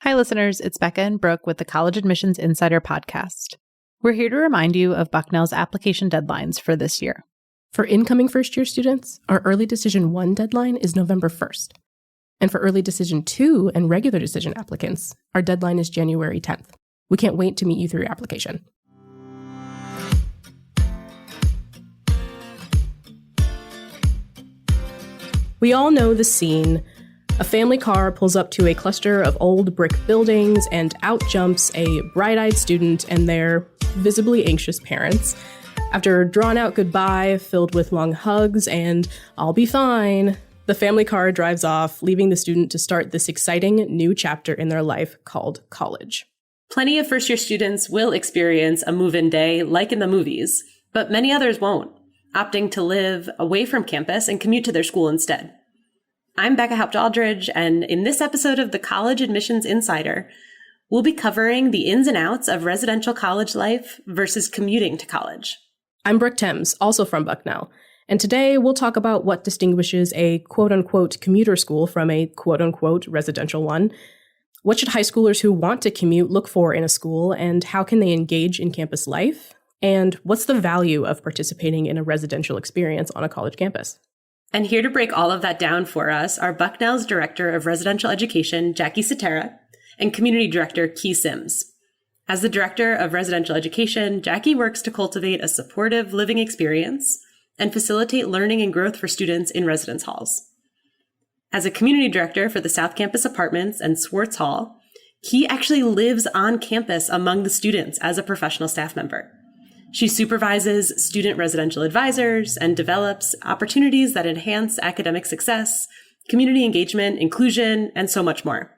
Hi, listeners. It's Becca and Brooke with the College Admissions Insider podcast. We're here to remind you of Bucknell's application deadlines for this year. For incoming first-year students, our Early Decision 1 deadline is November 1st. And for Early Decision 2 and Regular Decision applicants, our deadline is January 10th. We can't wait to meet you through your application. We all know the scene. A family car pulls up to a cluster of old brick buildings, and out jumps a bright-eyed student and their visibly anxious parents. After a drawn-out goodbye filled with long hugs and "I'll be fine," the family car drives off, leaving the student to start this exciting new chapter in their life called college. Plenty of first-year students will experience a move-in day like in the movies, but many others won't, opting to live away from campus and commute to their school instead. I'm Becca Haupt-Aldridge, and in this episode of the College Admissions Insider, we'll be covering the ins and outs of residential college life versus commuting to college. I'm Brooke Thames, also from Bucknell, and today we'll talk about what distinguishes a quote-unquote commuter school from a quote-unquote residential one. What should high schoolers who want to commute look for in a school, and how can they engage in campus life? And what's the value of participating in a residential experience on a college campus? And here to break all of that down for us are Bucknell's Director of Residential Education, Jackie Cetera, and Community Director, Key Sims. As the Director of Residential Education, Jackie works to cultivate a supportive living experience and facilitate learning and growth for students in residence halls. As a Community Director for the South Campus Apartments and Swartz Hall, Key actually lives on campus among the students as a professional staff member. She supervises student residential advisors and develops opportunities that enhance academic success, community engagement, inclusion, and so much more.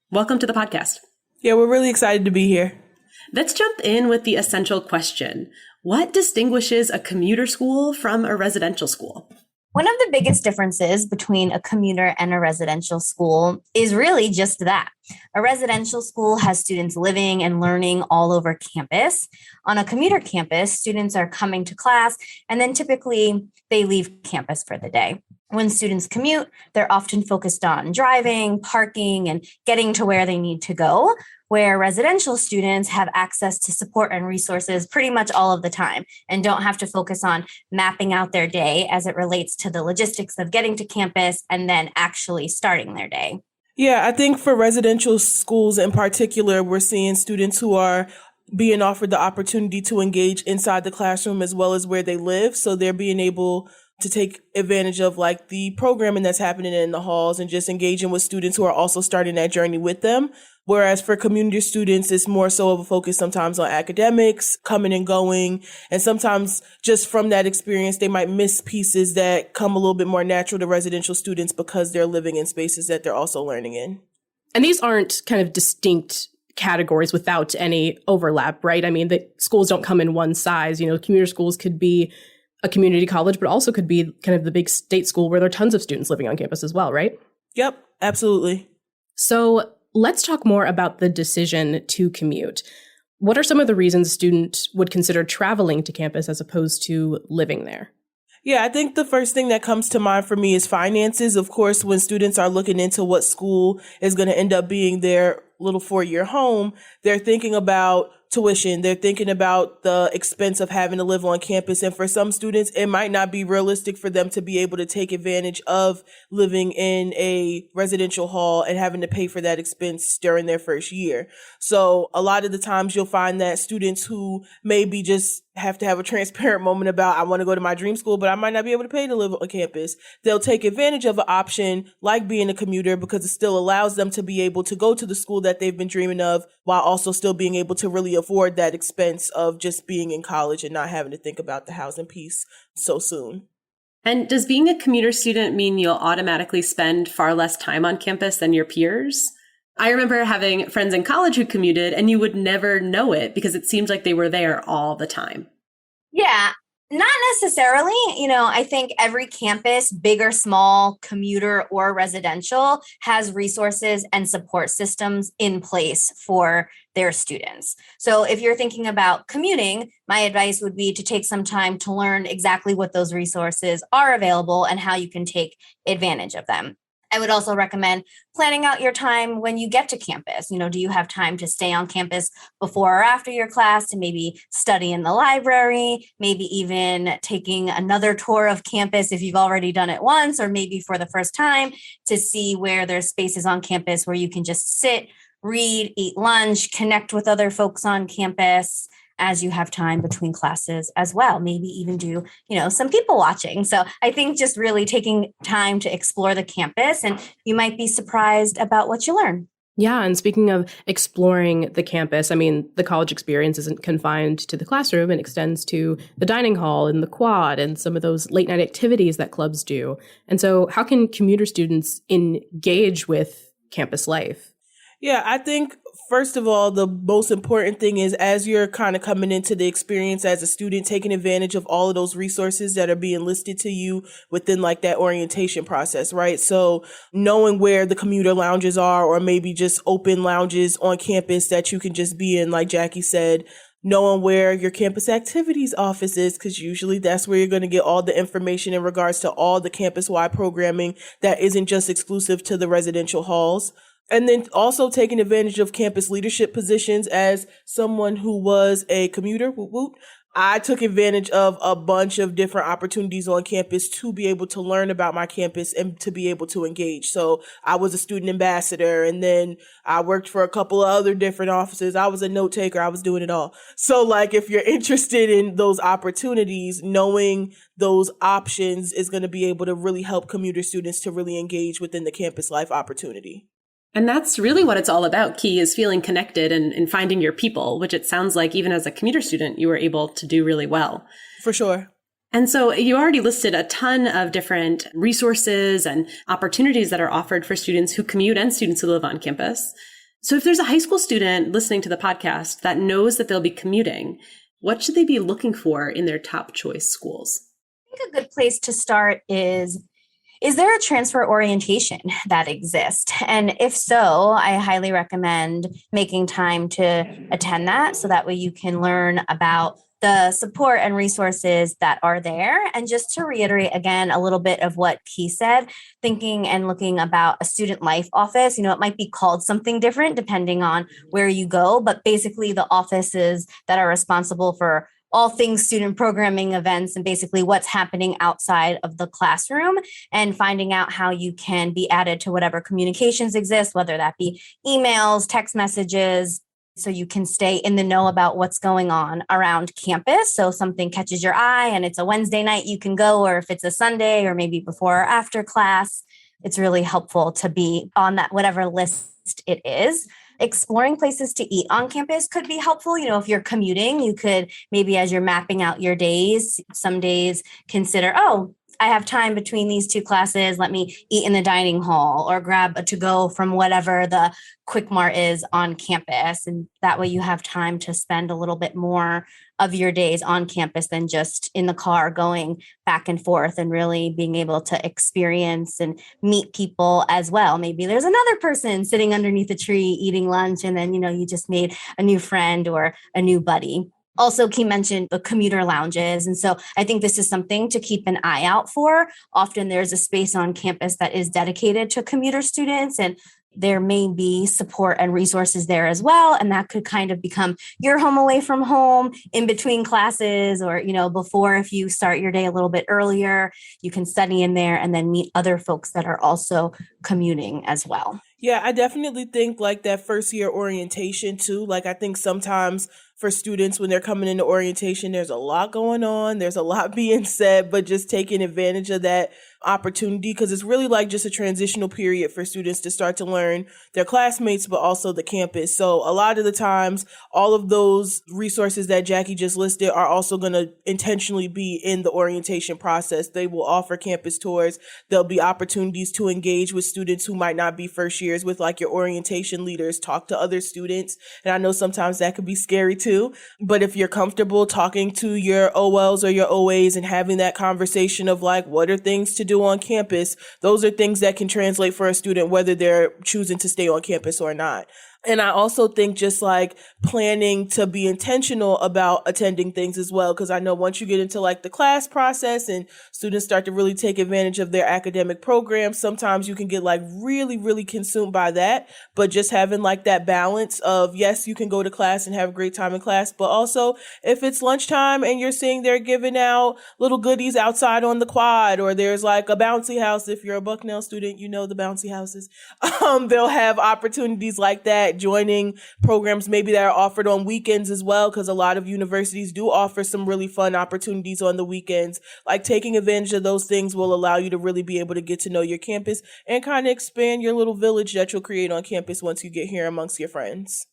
Welcome to the podcast. Yeah, we're really excited to be here. Let's jump in with the essential question. What distinguishes a commuter school from a residential school? One of the biggest differences between a commuter and a residential school is really just that. A residential school has students living and learning all over campus. On a commuter campus, students are coming to class, and then typically they leave campus for the day. When students commute, they're often focused on driving, parking, and getting to where they need to go, where residential students have access to support and resources pretty much all of the time and don't have to focus on mapping out their day as it relates to the logistics of getting to campus and then actually starting their day. Yeah, I think for residential schools in particular, we're seeing students who are being offered the opportunity to engage inside the classroom as well as where they live. So they're being able to take advantage of like the programming that's happening in the halls and just engaging with students who are also starting that journey with them. Whereas for community students, it's more so of a focus sometimes on academics, coming and going. And sometimes just from that experience, they might miss pieces that come a little bit more natural to residential students because they're living in spaces that they're also learning in. And these aren't kind of distinct categories without any overlap, right? I mean, the schools don't come in one size. You know, commuter schools could be a community college, but also could be kind of the big state school where there are tons of students living on campus as well, right? Yep, absolutely. So let's talk more about the decision to commute. What are some of the reasons a student would consider traveling to campus as opposed to living there? Yeah, I think the first thing that comes to mind for me is finances. Of course, when students are looking into what school is going to end up being their little 4-year home, they're thinking about tuition. They're thinking about the expense of having to live on campus. And for some students, it might not be realistic for them to be able to take advantage of living in a residential hall and having to pay for that expense during their first year. So a lot of the times you'll find that students who maybe just have to have a transparent moment about, I want to go to my dream school, but I might not be able to pay to live on campus. They'll take advantage of an option like being a commuter because it still allows them to be able to go to the school that they've been dreaming of while also still being able to really afford that expense of just being in college and not having to think about the housing piece so soon. And does being a commuter student mean you'll automatically spend far less time on campus than your peers? I remember having friends in college who commuted, and you would never know it because it seemed like they were there all the time. Yeah, not necessarily. I think every campus, big or small, commuter or residential, has resources and support systems in place for their students. So if you're thinking about commuting, my advice would be to take some time to learn exactly what those resources are available and how you can take advantage of them. I would also recommend planning out your time when you get to campus. Do you have time to stay on campus before or after your class to maybe study in the library, maybe even taking another tour of campus if you've already done it once, or maybe for the first time to see where there's spaces on campus where you can just sit, read, eat lunch, connect with other folks on campus as you have time between classes as well. Maybe even do, some people watching. So I think just really taking time to explore the campus, and you might be surprised about what you learn. Yeah, and speaking of exploring the campus, the college experience isn't confined to the classroom. It extends to the dining hall and the quad and some of those late night activities that clubs do. And so how can commuter students engage with campus life? Yeah, I think, first of all, the most important thing is, as you're kind of coming into the experience as a student, taking advantage of all of those resources that are being listed to you within like that orientation process, right? So knowing where the commuter lounges are, or maybe just open lounges on campus that you can just be in, like Jackie said, knowing where your campus activities office is, because usually that's where you're going to get all the information in regards to all the campus-wide programming that isn't just exclusive to the residential halls. And then also taking advantage of campus leadership positions. As someone who was a commuter, I took advantage of a bunch of different opportunities on campus to be able to learn about my campus and to be able to engage. So I was a student ambassador, and then I worked for a couple of other different offices. I was a note taker. I was doing it all. So like, if you're interested in those opportunities, knowing those options is going to be able to really help commuter students to really engage within the campus life opportunity. And that's really what it's all about, Key, is feeling connected and finding your people, which it sounds like even as a commuter student, you were able to do really well. For sure. And so you already listed a ton of different resources and opportunities that are offered for students who commute and students who live on campus. So if there's a high school student listening to the podcast that knows that they'll be commuting, what should they be looking for in their top choice schools? I think a good place to start is there a transfer orientation that exists? And if so, I highly recommend making time to attend that, so that way you can learn about the support and resources that are there. And just to reiterate again a little bit of what Key said, thinking and looking about a student life office, it might be called something different depending on where you go, but basically the offices that are responsible for all things student programming events and basically what's happening outside of the classroom, and finding out how you can be added to whatever communications exist, whether that be emails, text messages, so you can stay in the know about what's going on around campus. So something catches your eye and it's a Wednesday night, you can go, or if it's a Sunday or maybe before or after class, it's really helpful to be on that, whatever list it is. Exploring places to eat on campus could be helpful. If you're commuting, you could maybe, as you're mapping out your days, some days consider, I have time between these two classes. Let me eat in the dining hall or grab a to-go from whatever the Quick Mart is on campus. And that way you have time to spend a little bit more of your days on campus than just in the car going back and forth, and really being able to experience and meet people as well. Maybe there's another person sitting underneath a tree eating lunch, and then, you just made a new friend or a new buddy. Also, Key mentioned the commuter lounges. And so I think this is something to keep an eye out for. Often there's a space on campus that is dedicated to commuter students, and there may be support and resources there as well. And that could kind of become your home away from home in between classes, or, before, if you start your day a little bit earlier, you can study in there and then meet other folks that are also commuting as well. Yeah, I definitely think like that first year orientation too. Like, I think sometimes for students when they're coming into orientation, there's a lot going on. There's a lot being said, but just taking advantage of that opportunity, because it's really like just a transitional period for students to start to learn their classmates, but also the campus. So a lot of the times, all of those resources that Jackie just listed are also going to intentionally be in the orientation process. They will offer campus tours. There'll be opportunities to engage with students who might not be first years, with like your orientation leaders, talk to other students. And I know sometimes that could be scary too, but if you're comfortable talking to your OLs or your OAs and having that conversation of like, what are things to do on campus, those are things that can translate for a student, whether they're choosing to stay on campus or not. And I also think just like planning to be intentional about attending things as well. Cause I know once you get into like the class process and students start to really take advantage of their academic programs, sometimes you can get like really, really consumed by that. But just having like that balance of, yes, you can go to class and have a great time in class, but also if it's lunchtime and you're seeing they're giving out little goodies outside on the quad, or there's like a bouncy house. If you're a Bucknell student, you know the bouncy houses. They'll have opportunities like that, joining programs maybe that are offered on weekends as well, because a lot of universities do offer some really fun opportunities on the weekends. Like taking advantage of those things will allow you to really be able to get to know your campus and kind of expand your little village that you'll create on campus once you get here amongst your friends.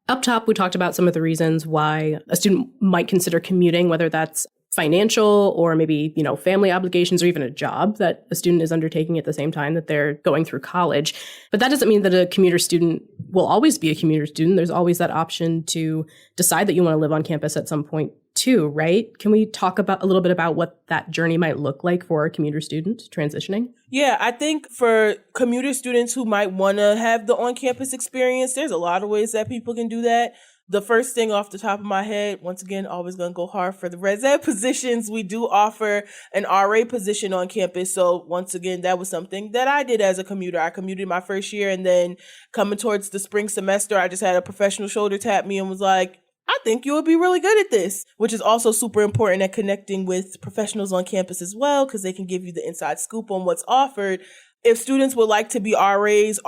Up top, we talked about some of the reasons why a student might consider commuting, whether that's financial or maybe, family obligations or even a job that a student is undertaking at the same time that they're going through college. But that doesn't mean that a commuter student will always be a commuter student. There's always that option to decide that you want to live on campus at some point too, right? Can we talk about a little bit about what that journey might look like for a commuter student transitioning? Yeah, I think for commuter students who might want to have the on-campus experience, there's a lot of ways that people can do that. The first thing off the top of my head, once again, always going to go hard for the res ed positions. We do offer an RA position on campus. So once again, that was something that I did as a commuter. I commuted my first year, and then coming towards the spring semester, I just had a professional shoulder tap me and was like, I think you would be really good at this, which is also super important at connecting with professionals on campus as well, because they can give you the inside scoop on what's offered. If students would like to be RAs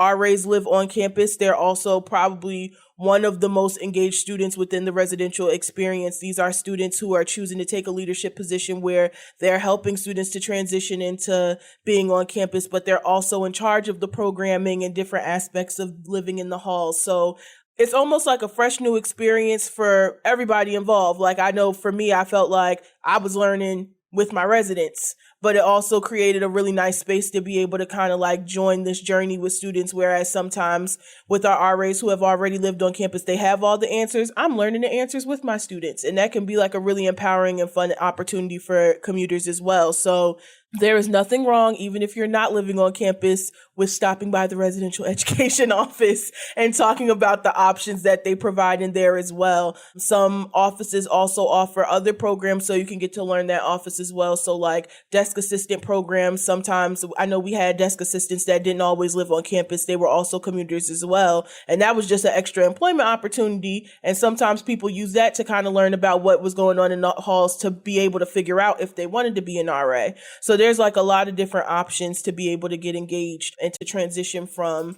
live on campus. They're also probably one of the most engaged students within the residential experience. These are students who are choosing to take a leadership position where they're helping students to transition into being on campus, but they're also in charge of the programming and different aspects of living in the halls. So it's almost like a fresh new experience for everybody involved. Like I know for me, I felt like I was learning with my residents, but it also created a really nice space to be able to kind of like join this journey with students. Whereas sometimes with our RAs who have already lived on campus, they have all the answers. I'm learning the answers with my students, and that can be like a really empowering and fun opportunity for commuters as well. So there is nothing wrong, even if you're not living on campus, with stopping by the residential education office and talking about the options that they provide in there as well. Some offices also offer other programs, so you can get to learn that office as well. So like desk assistant programs, sometimes I know we had desk assistants that didn't always live on campus. They were also commuters as well. And that was just an extra employment opportunity. And sometimes people use that to kind of learn about what was going on in the halls to be able to figure out if they wanted to be an RA. So there's like a lot of different options to be able to get engaged and to transition from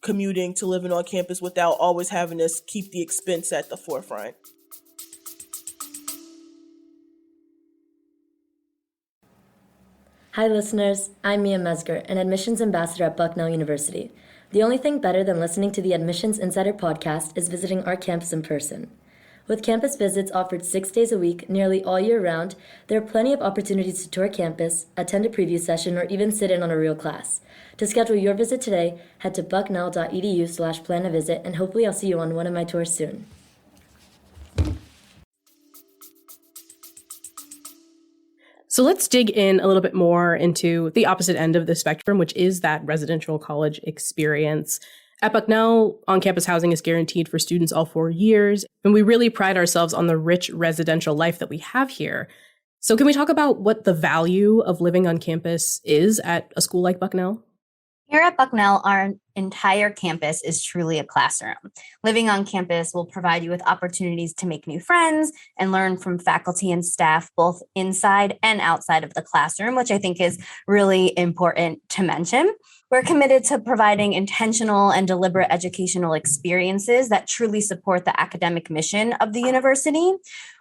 commuting to living on campus without always having to keep the expense at the forefront. Hi listeners, I'm Mia Mesger, an admissions ambassador at Bucknell University. The only thing better than listening to the Admissions Insider podcast is visiting our campus in person. With campus visits offered 6 days a week, nearly all year round, there are plenty of opportunities to tour campus, attend a preview session, or even sit in on a real class. To schedule your visit today, head to bucknell.edu/plan-a-visit, and hopefully I'll see you on one of my tours soon. So let's dig in a little bit more into the opposite end of the spectrum, which is that residential college experience. At Bucknell, on-campus housing is guaranteed for students all 4 years, and we really pride ourselves on the rich residential life that we have here. So can we talk about what the value of living on campus is at a school like Bucknell? Here at Bucknell, our entire campus is truly a classroom. Living on campus will provide you with opportunities to make new friends and learn from faculty and staff, both inside and outside of the classroom, which I think is really important to mention. We're committed to providing intentional and deliberate educational experiences that truly support the academic mission of the university.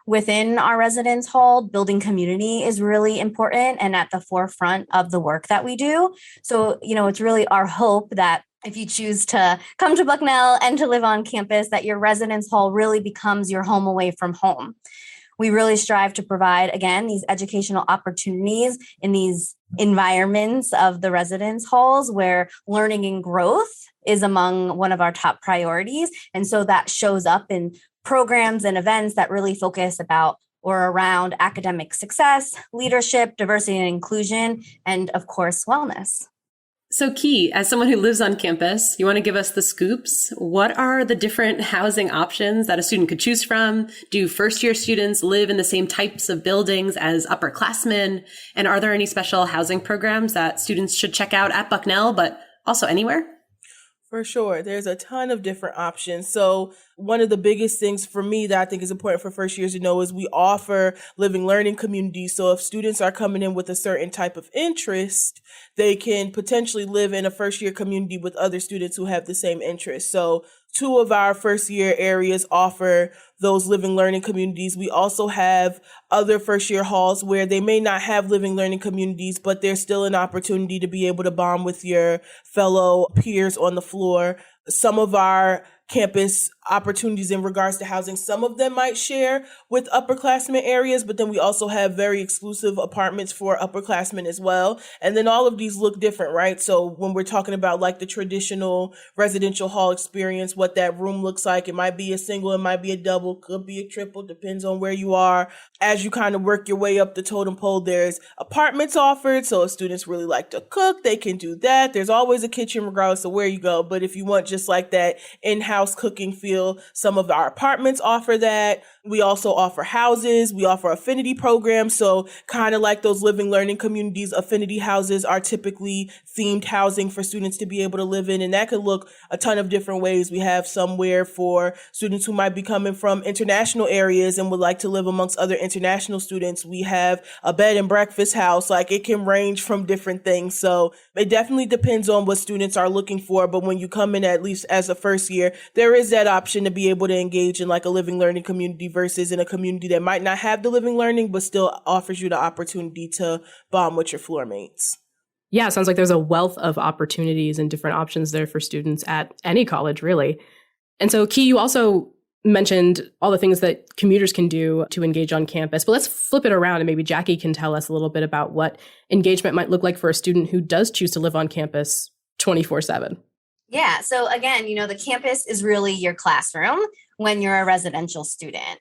Within our residence hall, building community is really important and at the forefront of the work that we do. So, it's really our hope that if you choose to come to Bucknell and to live on campus, that your residence hall really becomes your home away from home. We really strive to provide, again, these educational opportunities in these environments of the residence halls where learning and growth is among one of our top priorities. And so that shows up in programs and events that really focus about or around academic success, leadership, diversity and inclusion, and of course, wellness. So Key, as someone who lives on campus, you want to give us the scoops. What are the different housing options that a student could choose from? Do first-year students live in the same types of buildings as upperclassmen? And are there any special housing programs that students should check out at Bucknell, but also anywhere? For sure. There's a ton of different options. So one of the biggest things for me that I think is important for first years to know is we offer living learning communities. So if students are coming in with a certain type of interest, they can potentially live in a first year community with other students who have the same interest. So two of our first year areas offer those living learning communities. We also have other first year halls where they may not have living learning communities, but there's still an opportunity to be able to bond with your fellow peers on the floor. Some of our campus opportunities in regards to housing, some of them might share with upperclassmen areas, but then we also have very exclusive apartments for upperclassmen as well. And then all of these look different, right? So when we're talking about like the traditional residential hall experience, what that room looks like, it might be a single, it might be a double, could be a triple, depends on where you are. As you kind of work your way up the totem pole, there's apartments offered. So if students really like to cook, they can do that. There's always a kitchen regardless of where you go. But if you want just like that in-house cooking feel, some of our apartments offer that. We also offer houses. We offer affinity programs. So kind of like those living learning communities, affinity houses are typically themed housing for students to be able to live in. And that could look a ton of different ways. We have somewhere for students who might be coming from international areas and would like to live amongst other international students. We have a bed and breakfast house. Like it can range from different things. So it definitely depends on what students are looking for. But when you come in, at least as a first year, there is that option to be able to engage in like a living learning community versus in a community that might not have the living learning, but still offers you the opportunity to bond with your floor mates. Yeah, it sounds like there's a wealth of opportunities and different options there for students at any college, really. And so, Key, you also mentioned all the things that commuters can do to engage on campus, but let's flip it around and maybe Jackie can tell us a little bit about what engagement might look like for a student who does choose to live on campus 24/7. Yeah. So again, the campus is really your classroom when you're a residential student.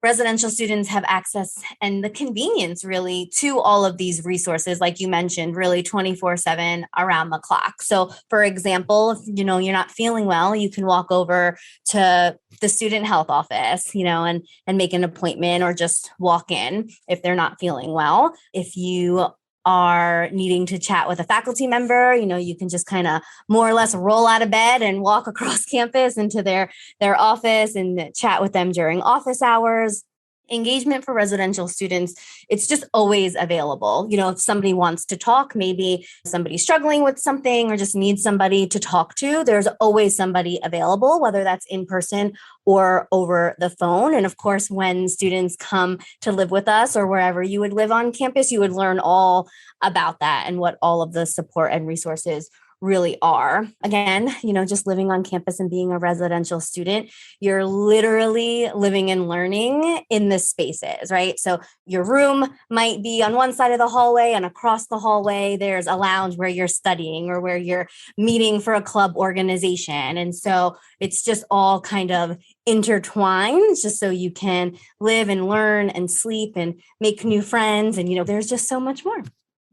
Residential students have access and the convenience really to all of these resources, like you mentioned, really 24/7 around the clock. So for example, if you're not feeling well, you can walk over to the student health office, and make an appointment or just walk in if they're not feeling well. If you are needing to chat with a faculty member, you can just kind of more or less roll out of bed and walk across campus into their office and chat with them during office hours. Engagement for residential students, it's just always available. If somebody wants to talk, maybe somebody's struggling with something or just needs somebody to talk to, there's always somebody available, whether that's in person or over the phone. And of course, when students come to live with us or wherever you would live on campus, you would learn all about that and what all of the support and resources really are. Again, just living on campus and being a residential student, you're literally living and learning in the spaces, right? So your room might be on one side of the hallway and across the hallway, there's a lounge where you're studying or where you're meeting for a club organization. And so it's just all kind of intertwined just so you can live and learn and sleep and make new friends. And, there's just so much more.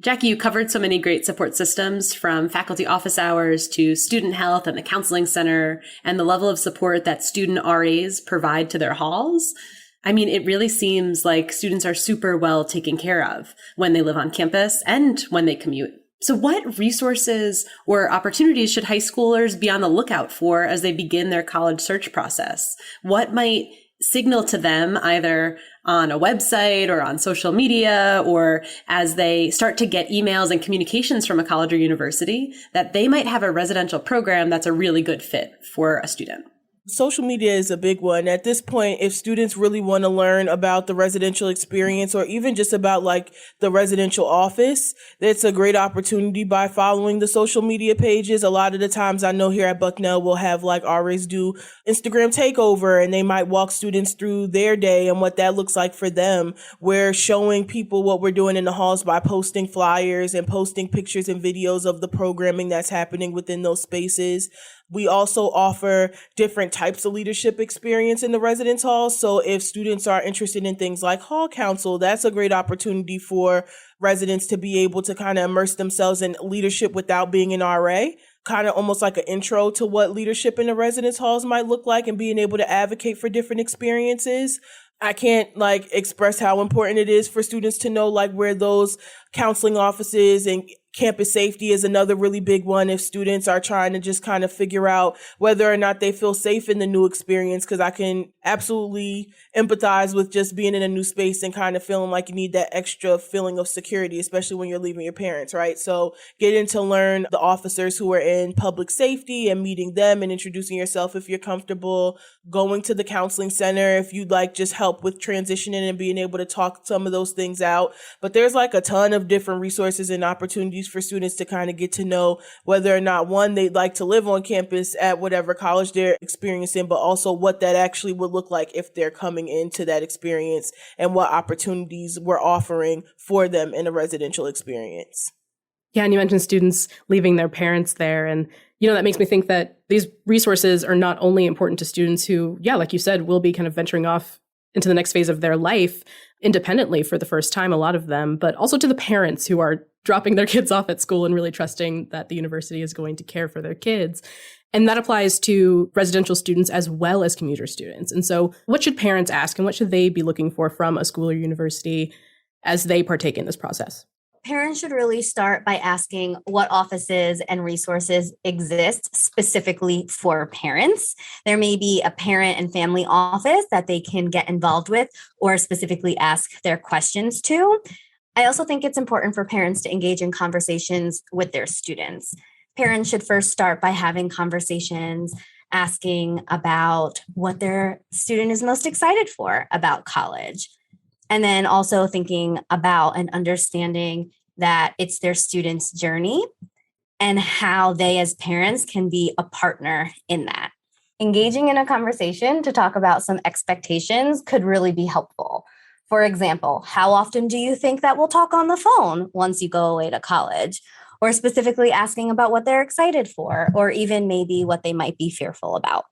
Jackie, you covered so many great support systems from faculty office hours to student health and the counseling center and the level of support that student RAs provide to their halls. I mean, it really seems like students are super well taken care of when they live on campus and when they commute. So what resources or opportunities should high schoolers be on the lookout for as they begin their college search process? What might signal to them either on a website or on social media or as they start to get emails and communications from a college or university that they might have a residential program that's a really good fit for a student? Social media is a big one. At this point, if students really want to learn about the residential experience or even just about like the residential office, it's a great opportunity by following the social media pages. A lot of the times I know here at Bucknell, we'll have like RAs do Instagram takeover and they might walk students through their day and what that looks like for them. We're showing people what we're doing in the halls by posting flyers and posting pictures and videos of the programming that's happening within those spaces. We also offer different types of leadership experience in the residence hall. So if students are interested in things like hall council, that's a great opportunity for residents to be able to kind of immerse themselves in leadership without being an RA, kind of almost like an intro to what leadership in the residence halls might look like and being able to advocate for different experiences. I can't express how important it is for students to know where those counseling offices and campus safety is another really big one if students are trying to just kind of figure out whether or not they feel safe in the new experience, because I can absolutely empathize with just being in a new space and kind of feeling like you need that extra feeling of security, especially when you're leaving your parents, right? So getting to learn the officers who are in public safety and meeting them and introducing yourself if you're comfortable, going to the counseling center if you'd like just help with transitioning and being able to talk some of those things out. But there's a ton of different resources and opportunities for students to kind of get to know whether or not, one, they'd like to live on campus at whatever college they're experiencing, but also what that actually would look like if they're coming into that experience and what opportunities we're offering for them in a residential experience. Yeah, and you mentioned students leaving their parents there. And, that makes me think that these resources are not only important to students who, like you said, will be kind of venturing off into the next phase of their life independently for the first time, a lot of them, but also to the parents who are dropping their kids off at school and really trusting that the university is going to care for their kids. And that applies to residential students as well as commuter students. And so what should parents ask and what should they be looking for from a school or university as they partake in this process? Parents should really start by asking what offices and resources exist specifically for parents. There may be a parent and family office that they can get involved with or specifically ask their questions to. I also think it's important for parents to engage in conversations with their students. Parents should first start by having conversations, asking about what their student is most excited for about college. And then also thinking about and understanding that it's their student's journey and how they as parents can be a partner in that. Engaging in a conversation to talk about some expectations could really be helpful. For example, how often do you think that we'll talk on the phone once you go away to college? Or specifically asking about what they're excited for, or even maybe what they might be fearful about.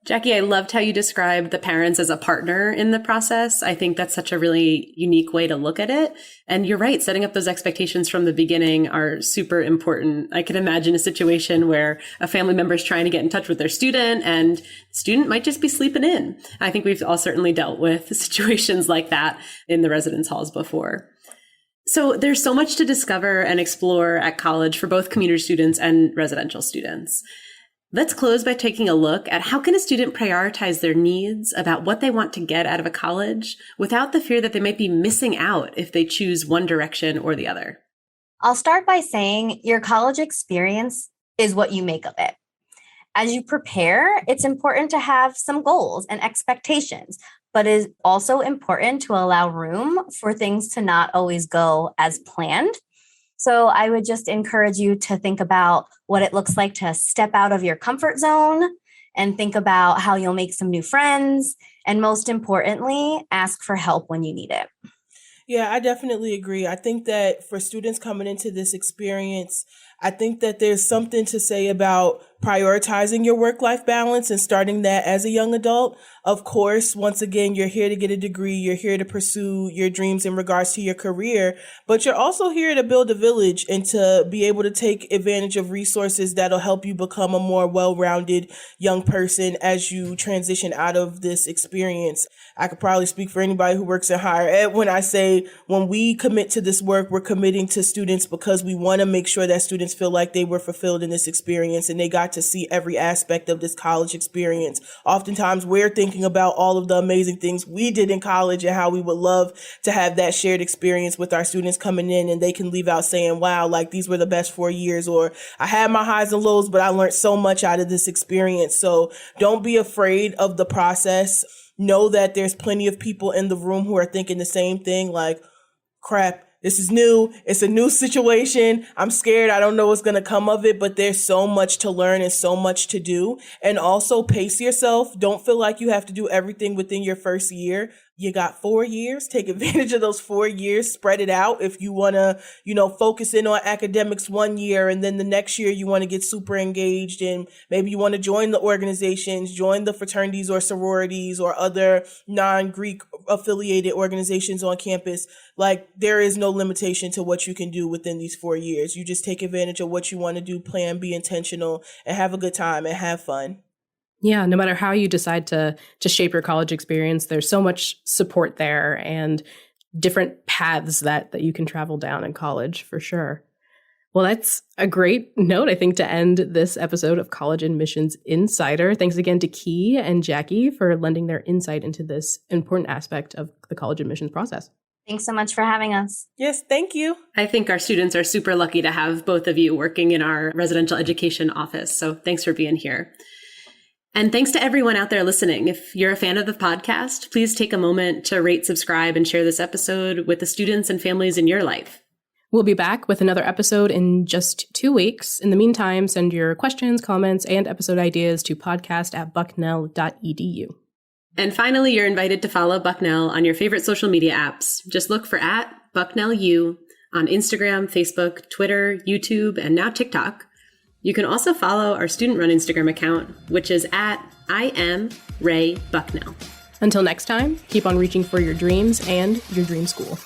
Jackie, I loved how you described the parents as a partner in the process. I think that's such a really unique way to look at it. And you're right, setting up those expectations from the beginning are super important. I can imagine a situation where a family member is trying to get in touch with their student and the student might just be sleeping in. I think we've all certainly dealt with situations like that in the residence halls before. So there's so much to discover and explore at college for both commuter students and residential students. Let's close by taking a look at how can a student prioritize their needs about what they want to get out of a college without the fear that they might be missing out if they choose one direction or the other. I'll start by saying your college experience is what you make of it. As you prepare, it's important to have some goals and expectations, but it's also important to allow room for things to not always go as planned. So I would just encourage you to think about what it looks like to step out of your comfort zone and think about how you'll make some new friends. And most importantly, ask for help when you need it. Yeah, I definitely agree. I think that for students coming into this experience, I think that there's something to say about prioritizing your work-life balance and starting that as a young adult. Of course, once again, you're here to get a degree. You're here to pursue your dreams in regards to your career, but you're also here to build a village and to be able to take advantage of resources that'll help you become a more well-rounded young person as you transition out of this experience. I could probably speak for anybody who works in higher ed when I say when we commit to this work, we're committing to students because we want to make sure that students feel like they were fulfilled in this experience and they got to see every aspect of this college experience. Oftentimes we're thinking about all of the amazing things we did in college and how we would love to have that shared experience with our students coming in, and they can leave out saying, wow, these were the best 4 years, or I had my highs and lows, but I learned so much out of this experience. So don't be afraid of the process. Know that there's plenty of people in the room who are thinking the same thing, crap, this is new. It's a new situation. I'm scared. I don't know what's going to come of it, but there's so much to learn and so much to do. And also pace yourself. Don't feel like you have to do everything within your first year. you got 4 years. Take advantage of those 4 years, spread it out. If you want to, focus in on academics 1 year and then the next year you want to get super engaged and maybe you want to join the organizations, join the fraternities or sororities or other non-Greek affiliated organizations on campus. Like, there is no limitation to what you can do within these 4 years. You just take advantage of what you want to do, plan, be intentional, and have a good time and have fun. Yeah, no matter how you decide to shape your college experience, there's so much support there and different paths that you can travel down in college, for sure. Well, that's a great note, I think, to end this episode of College Admissions Insider. Thanks again to Key and Jackie for lending their insight into this important aspect of the college admissions process. Thanks so much for having us. Yes, thank you. I think our students are super lucky to have both of you working in our residential education office. So thanks for being here. And thanks to everyone out there listening. If you're a fan of the podcast, please take a moment to rate, subscribe, and share this episode with the students and families in your life. We'll be back with another episode in just 2 weeks. In the meantime, send your questions, comments, and episode ideas to podcast@bucknell.edu. And finally, you're invited to follow Bucknell on your favorite social media apps. Just look for @BucknellU on Instagram, Facebook, Twitter, YouTube, and now TikTok. You can also follow our student-run Instagram account, which is @IamRayBucknell. Until next time, keep on reaching for your dreams and your dream school.